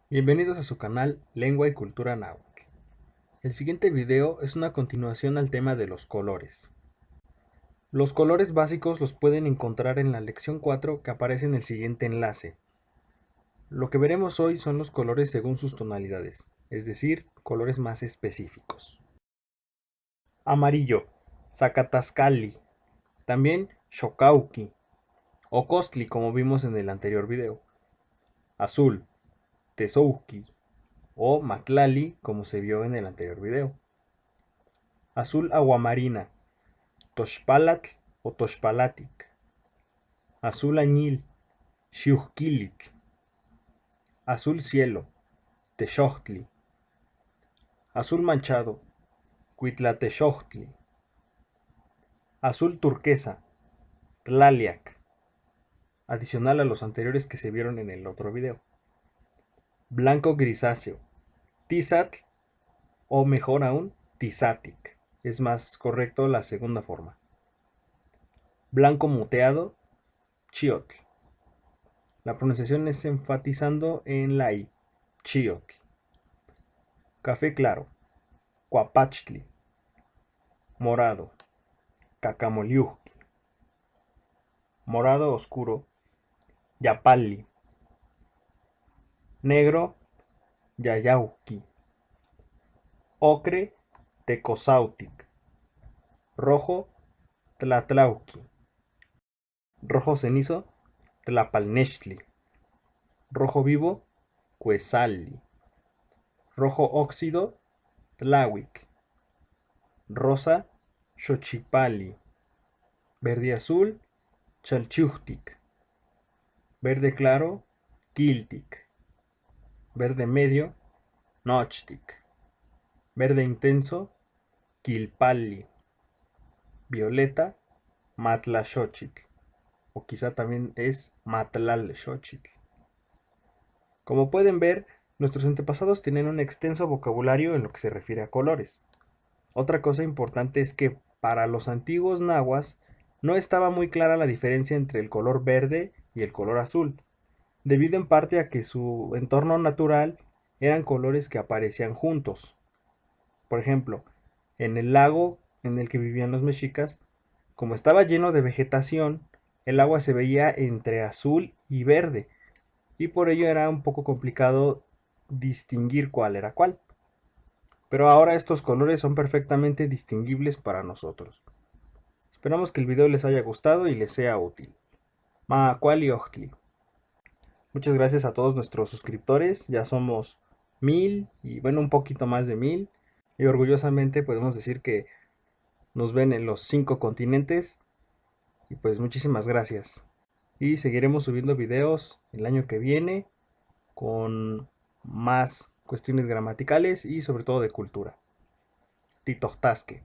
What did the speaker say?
Bienvenidos a su canal Lengua y Cultura Náhuatl. El siguiente video es una continuación al tema de los colores. Los colores básicos los pueden encontrar en la lección 4 que aparece en el siguiente enlace. Lo que veremos hoy son los colores según sus tonalidades, es decir, colores más específicos. Amarillo, Zacatascalli, también Xocauqui, o Costli como vimos en el anterior video. Azul, Tezouqui, o Matlali como se vio en el anterior video. Azul aguamarina, Toxpalatl o Toxpalatic. Azul añil, Xiuhquilitl. Azul cielo, Texochtli. Azul manchado, Cuitlatexochtli. Azul turquesa, Tlaliac, adicional a los anteriores que se vieron en el otro video. Blanco grisáceo, Tizatl, o mejor aún, Tizatic. Es más correcto la segunda forma. Blanco moteado, Chiotl. La pronunciación es enfatizando en la I, Chiotl. Café claro, Cuapachtli. Morado, Cacamoliuhqui. Morado oscuro, Yapalli. Negro, Yayauqui. Ocre, Tecosautic. Rojo, Tlatlauqui. Rojo cenizo, Tlapalnechtli. Rojo vivo, Cuesalli. Rojo óxido, Tlahuitl. Rosa, Xochipalli. Verde azul, Chalchiuhtic. Verde claro, Quiltic. Verde medio, Nochtic. Verde intenso, Quilpalli. Violeta, Matlaxochitl. O quizá también es Matlalxochitl. Como pueden ver, nuestros antepasados tienen un extenso vocabulario en lo que se refiere a colores. Otra cosa importante es que para los antiguos nahuas no estaba muy clara la diferencia entre el color verde y el color azul, debido en parte a que su entorno natural eran colores que aparecían juntos. Por ejemplo, en el lago en el que vivían los mexicas, como estaba lleno de vegetación, el agua se veía entre azul y verde, y por ello era un poco complicado distinguir cuál era cuál. Pero ahora estos colores son perfectamente distinguibles para nosotros. Esperamos que el video les haya gustado y les sea útil. Maacuali Ochtli. Muchas gracias a todos nuestros suscriptores, ya somos 1000 y bueno, un poquito más de 1000. Y orgullosamente podemos decir que nos ven en los 5 continentes. Y pues muchísimas gracias. Y seguiremos subiendo videos el año que viene con más cuestiones gramaticales y sobre todo de cultura. Tito Tasque.